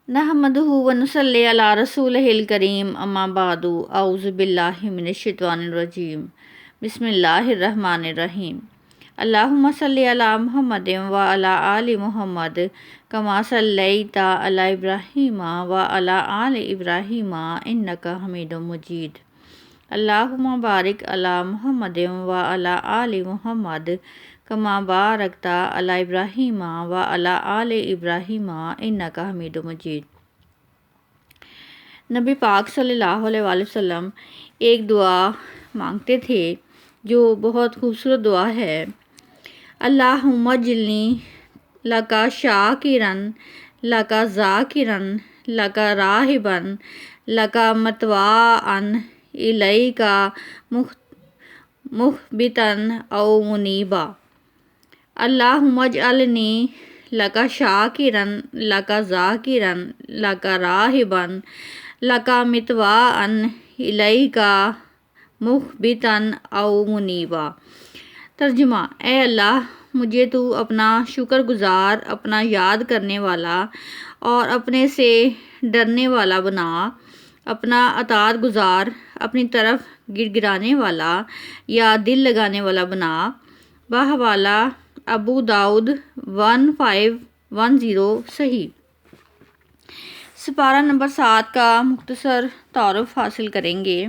نحمدہ ونصلی علی رسولہ الکریم اما بعد اعوذ باللہ من الشیطان الرجیم بسم اللہ الرحمن الرحیم اللہم صلی علی محمد وعلی آل محمد کما صلیت علی ابراہیم وعلی آل ابراہیم انک حمید مجید اللہم بارک علی محمد وعلی آل محمد کما بارکت علی ابراہیم وعلی آل ابراہیم انک حمید مجید۔ نبی پاک صلی اللہ علیہ وآلہ وسلم ایک دعا مانگتے تھے جو بہت خوبصورت دعا ہے۔ اللہم اجعلنی لکا شاکرن لکا ذاکرن لکا راہبن لکا متواعن الیکا مخبتن او منیبا۔ اللہم اجعلنی لکا شاکرن لکا ذاکرن لکا راہبن لکا متواعن الیکا مخبتن او منیبا۔ ترجمہ: اے اللہ، مجھے تو اپنا شکر گزار، اپنا یاد کرنے والا اور اپنے سے ڈرنے والا بنا، اپنا اطاعت گزار، اپنی طرف گڑ گڑانے والا یا دل لگانے والا بنا۔ بحوالہ ابو داؤد 1510 صحیح۔ سپارہ نمبر 7 کا مختصر تعارف حاصل کریں گے۔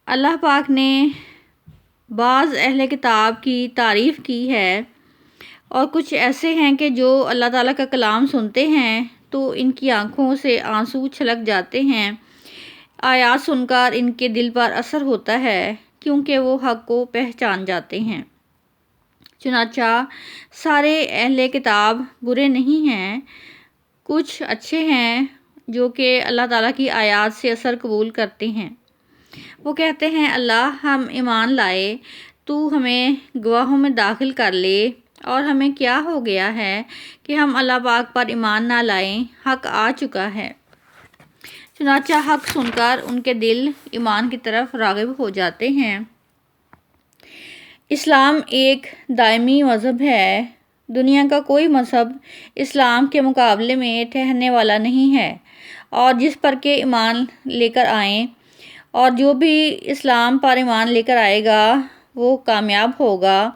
اللہ پاک نے بعض اہل کتاب کی تعریف کی ہے، اور کچھ ایسے ہیں کہ جو اللہ تعالیٰ کا کلام سنتے ہیں تو ان کی آنکھوں سے آنسو چھلک جاتے ہیں۔ آیات سن کر ان کے دل پر اثر ہوتا ہے کیونکہ وہ حق کو پہچان جاتے ہیں۔ چنانچہ سارے اہل کتاب برے نہیں ہیں، کچھ اچھے ہیں جو کہ اللہ تعالیٰ کی آیات سے اثر قبول کرتے ہیں۔ وہ کہتے ہیں، اللہ، ہم ایمان لائے، تو ہمیں گواہوں میں داخل کر لے، اور ہمیں کیا ہو گیا ہے کہ ہم اللہ پاک پر ایمان نہ لائیں، حق آ چکا ہے۔ چنانچہ حق سن کر ان کے دل ایمان کی طرف راغب ہو جاتے ہیں۔ اسلام ایک دائمی مذہب ہے۔ دنیا کا کوئی مذہب اسلام کے مقابلے میں ٹھہرنے والا نہیں ہے، اور جس پر کہ ایمان لے کر آئیں، اور جو بھی اسلام پر ایمان لے کر آئے گا وہ کامیاب ہوگا،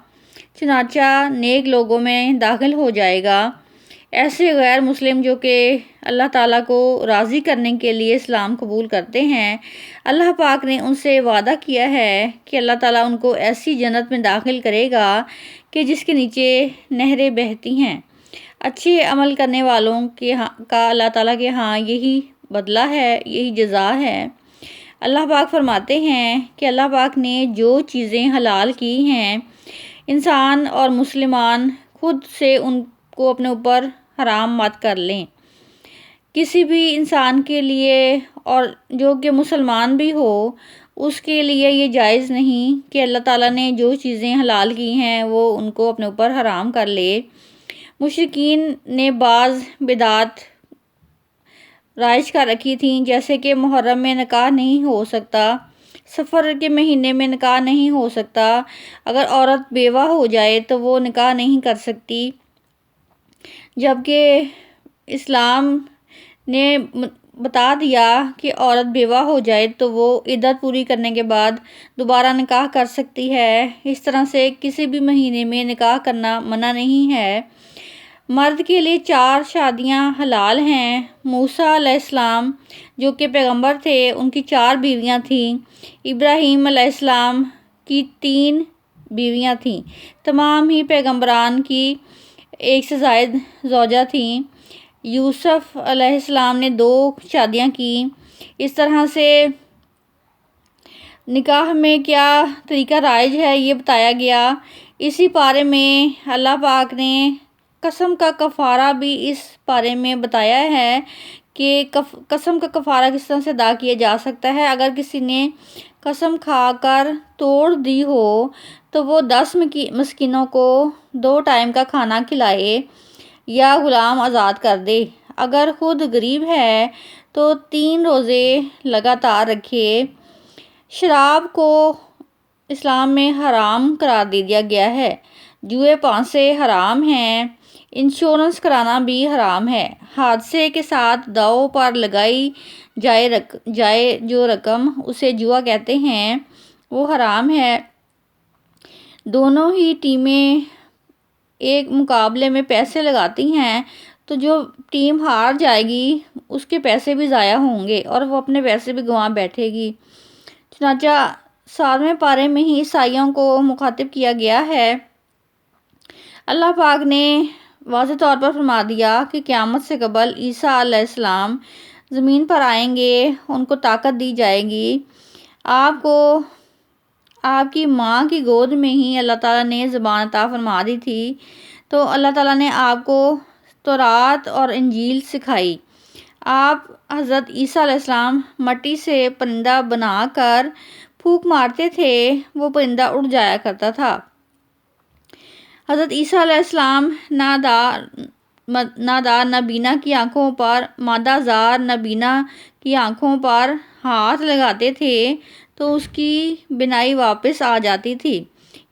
چنانچہ نیک لوگوں میں داخل ہو جائے گا۔ ایسے غیر مسلم جو کہ اللہ تعالیٰ کو راضی کرنے کے لیے اسلام قبول کرتے ہیں، اللہ پاک نے ان سے وعدہ کیا ہے کہ اللہ تعالیٰ ان کو ایسی جنت میں داخل کرے گا کہ جس کے نیچے نہریں بہتی ہیں۔ اچھے عمل کرنے والوں کا اللہ تعالیٰ کے ہاں یہی بدلہ ہے، یہی جزا ہے۔ اللہ پاک فرماتے ہیں کہ اللہ پاک نے جو چیزیں حلال کی ہیں، انسان اور مسلمان خود سے ان کو اپنے اوپر حرام مت کر لیں۔ کسی بھی انسان کے لیے، اور جو کہ مسلمان بھی ہو، اس کے لیے یہ جائز نہیں کہ اللہ تعالیٰ نے جو چیزیں حلال کی ہیں وہ ان کو اپنے اوپر حرام کر لے۔ مشرکین نے بعض بدعات رائج کر رکھی تھیں، جیسے کہ محرم میں نکاح نہیں ہو سکتا، سفر کے مہینے میں نکاح نہیں ہو سکتا، اگر عورت بیوہ ہو جائے تو وہ نکاح نہیں کر سکتی، جبکہ اسلام نے بتا دیا کہ عورت بیوہ ہو جائے تو وہ عدت پوری کرنے کے بعد دوبارہ نکاح کر سکتی ہے۔ اس طرح سے کسی بھی مہینے میں نکاح کرنا منع نہیں ہے۔ مرد کے لیے 4 شادیاں حلال ہیں۔ موسیٰ علیہ السلام جو کہ پیغمبر تھے، ان کی 4 بیویاں تھیں۔ ابراہیم علیہ السلام کی 3 بیویاں تھیں۔ تمام ہی پیغمبران کی 1 سے زائد زوجہ تھیں۔ یوسف علیہ السلام نے 2 شادیاں کیں۔ اس طرح سے نکاح میں کیا طریقہ رائج ہے یہ بتایا گیا۔ اسی پارے میں اللہ پاک نے قسم کا کفارہ بھی اس بارے میں بتایا ہے کہ قسم کا کفارہ کس طرح سے ادا کیا جا سکتا ہے۔ اگر کسی نے قسم کھا کر توڑ دی ہو تو وہ 10 مسکینوں کو 2 ٹائم کا کھانا کھلائے یا غلام آزاد کر دے۔ اگر خود غریب ہے تو 3 روزے لگاتار رکھے۔ شراب کو اسلام میں حرام قرار دے دیا گیا ہے۔ جوئے پانسے حرام ہیں۔ انشورنس کرانا بھی حرام ہے۔ حادثے کے ساتھ داؤ پر لگائی جائے جو رقم، اسے جوا کہتے ہیں، وہ حرام ہے۔ دونوں ہی ٹیمیں ایک مقابلے میں پیسے لگاتی ہیں تو جو ٹیم ہار جائے گی اس کے پیسے بھی ضائع ہوں گے اور وہ اپنے پیسے بھی گنوا بیٹھے گی۔ چنانچہ 7ویں پارے میں ہی عیسائیوں کو مخاطب کیا گیا ہے۔ اللہ پاک نے واضح طور پر فرما دیا کہ قیامت سے قبل عیسیٰ علیہ السلام زمین پر آئیں گے، ان کو طاقت دی جائے گی۔ آپ کو آپ کی ماں کی گود میں ہی اللہ تعالیٰ نے زبان عطا فرما دی تھی، تو اللہ تعالیٰ نے آپ کو تورات اور انجیل سکھائی۔ آپ حضرت عیسیٰ علیہ السلام مٹی سے پرندہ بنا کر پھونک مارتے تھے، وہ پرندہ اڑ جایا کرتا تھا۔ حضرت عیسیٰ علیہ السلام نادار نابینا کی آنکھوں پر، مادہ زار نابینا کی آنکھوں پر ہاتھ لگاتے تھے تو اس کی بینائی واپس آ جاتی تھی۔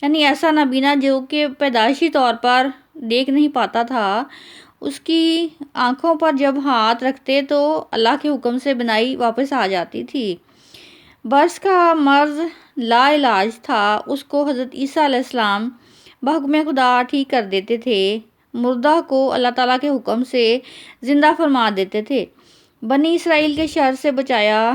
یعنی ایسا نابینا جو کہ پیدائشی طور پر دیکھ نہیں پاتا تھا، اس کی آنکھوں پر جب ہاتھ رکھتے تو اللہ کے حکم سے بینائی واپس آ جاتی تھی۔ برس کا مرض لا علاج تھا، اس کو حضرت عیسیٰ علیہ السلام بحکم خدا ٹھیک کر دیتے تھے، مردہ کو اللہ تعالیٰ کے حکم سے زندہ فرما دیتے تھے۔ بنی اسرائیل کے شر سے بچایا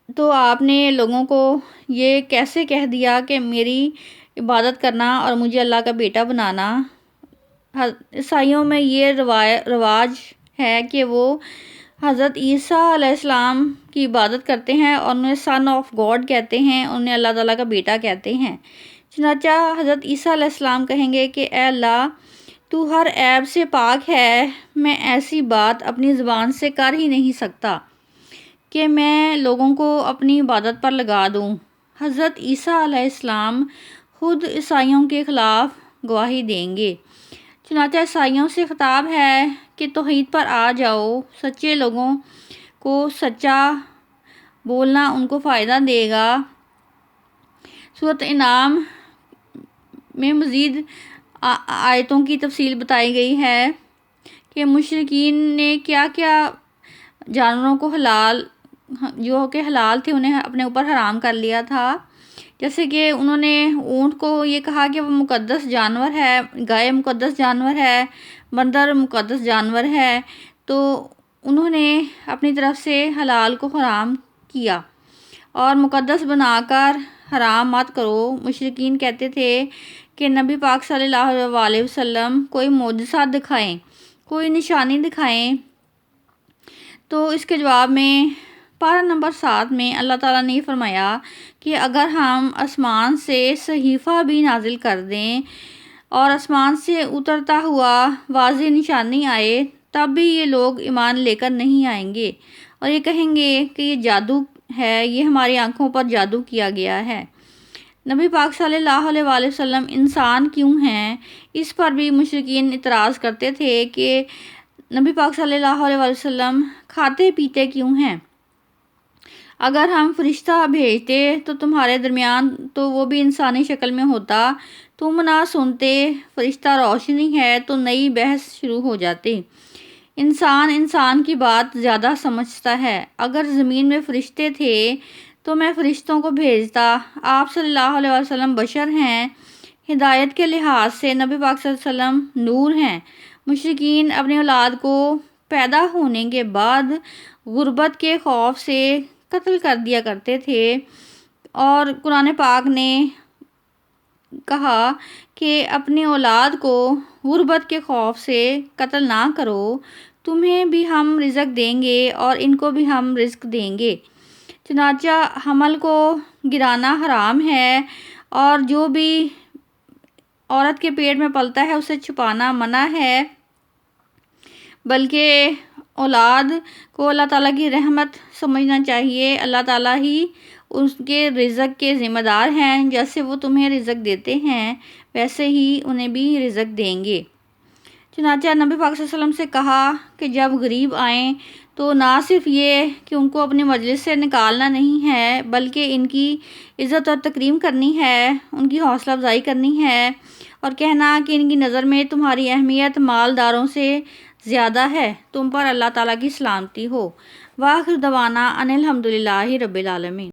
تو آپ نے لوگوں کو یہ کیسے کہہ دیا کہ میری عبادت کرنا اور مجھے اللہ کا بیٹا بنانا؟ عیسائیوں میں یہ رواج ہے کہ وہ حضرت عیسیٰ علیہ السلام کی عبادت کرتے ہیں اور انہیں سن آف گاڈ کہتے ہیں، انہیں اللہ تعالیٰ کا بیٹا کہتے ہیں۔ چنانچہ حضرت عیسیٰ علیہ السلام کہیں گے کہ اے اللہ، تو ہر عیب سے پاک ہے، میں ایسی بات اپنی زبان سے کر ہی نہیں سکتا کہ میں لوگوں کو اپنی عبادت پر لگا دوں۔ حضرت عیسیٰ علیہ السلام خود عیسائیوں کے خلاف گواہی دیں گے۔ چنانچہ عیسائیوں سے خطاب ہے کہ توحید پر آ جاؤ، سچے لوگوں کو سچا بولنا ان کو فائدہ دے گا۔ سورۃ انعام میں مزید آیتوں کی تفصیل بتائی گئی ہے کہ مشرکین نے کیا کیا جانوروں کو جو کہ حلال تھے انہیں اپنے اوپر حرام کر لیا تھا۔ جیسے کہ انہوں نے اونٹ کو یہ کہا کہ وہ مقدس جانور ہے، گائے مقدس جانور ہے، بندر مقدس جانور ہے، تو انہوں نے اپنی طرف سے حلال کو حرام کیا اور مقدس بنا کر حرام مت کرو۔ مشرکین کہتے تھے کہ نبی پاک صلی اللہ علیہ وسلم کوئی معجزہ دکھائیں، کوئی نشانی دکھائیں۔ تو اس کے جواب میں پارہ نمبر 7 میں اللہ تعالیٰ نے یہ فرمایا کہ اگر ہم آسمان سے صحیفہ بھی نازل کر دیں اور آسمان سے اترتا ہوا واضح نشانی آئے، تب بھی یہ لوگ ایمان لے کر نہیں آئیں گے اور یہ کہیں گے کہ یہ جادو ہے، یہ ہماری آنکھوں پر جادو کیا گیا ہے۔ نبی پاک صلی اللہ علیہ وآلہ وسلم انسان کیوں ہیں، اس پر بھی مشرکین اعتراض کرتے تھے کہ نبی پاک صلی اللہ علیہ وآلہ وسلم کھاتے پیتے کیوں ہیں؟ اگر ہم فرشتہ بھیجتے تو تمہارے درمیان تو وہ بھی انسانی شکل میں ہوتا، تم نہ سنتے، فرشتہ روشنی ہے تو نئی بحث شروع ہو جاتی۔ انسان کی بات زیادہ سمجھتا ہے، اگر زمین میں فرشتے تھے تو میں فرشتوں کو بھیجتا۔ آپ صلی اللہ علیہ وسلم بشر ہیں، ہدایت کے لحاظ سے نبی پاک صلی اللہ علیہ وسلم نور ہیں۔ مشرکین اپنی اولاد کو پیدا ہونے کے بعد غربت کے خوف سے قتل کر دیا کرتے تھے، اور قرآن پاک نے کہا کہ اپنی اولاد کو غربت کے خوف سے قتل نہ کرو، تمہیں بھی ہم رزق دیں گے اور ان کو بھی ہم رزق دیں گے۔ چنانچہ حمل کو گرانا حرام ہے اور جو بھی عورت کے پیٹ میں پلتا ہے اسے چھپانا منع ہے، بلکہ اولاد کو اللہ تعالیٰ کی رحمت سمجھنا چاہیے۔ اللہ تعالیٰ ہی اس کے رزق کے ذمہ دار ہیں، جیسے وہ تمہیں رزق دیتے ہیں ویسے ہی انہیں بھی رزق دیں گے۔ چنانچہ نبی پاک صلی اللہ علیہ وسلم سے کہا کہ جب غریب آئیں تو نہ صرف یہ کہ ان کو اپنی مجلس سے نکالنا نہیں ہے، بلکہ ان کی عزت اور تکریم کرنی ہے، ان کی حوصلہ افزائی کرنی ہے اور کہنا کہ ان کی نظر میں تمہاری اہمیت مالداروں سے زیادہ ہے، تم پر اللہ تعالیٰ کی سلامتی ہو۔ وآخر دعوانا ان الحمد للہ رب العالمین۔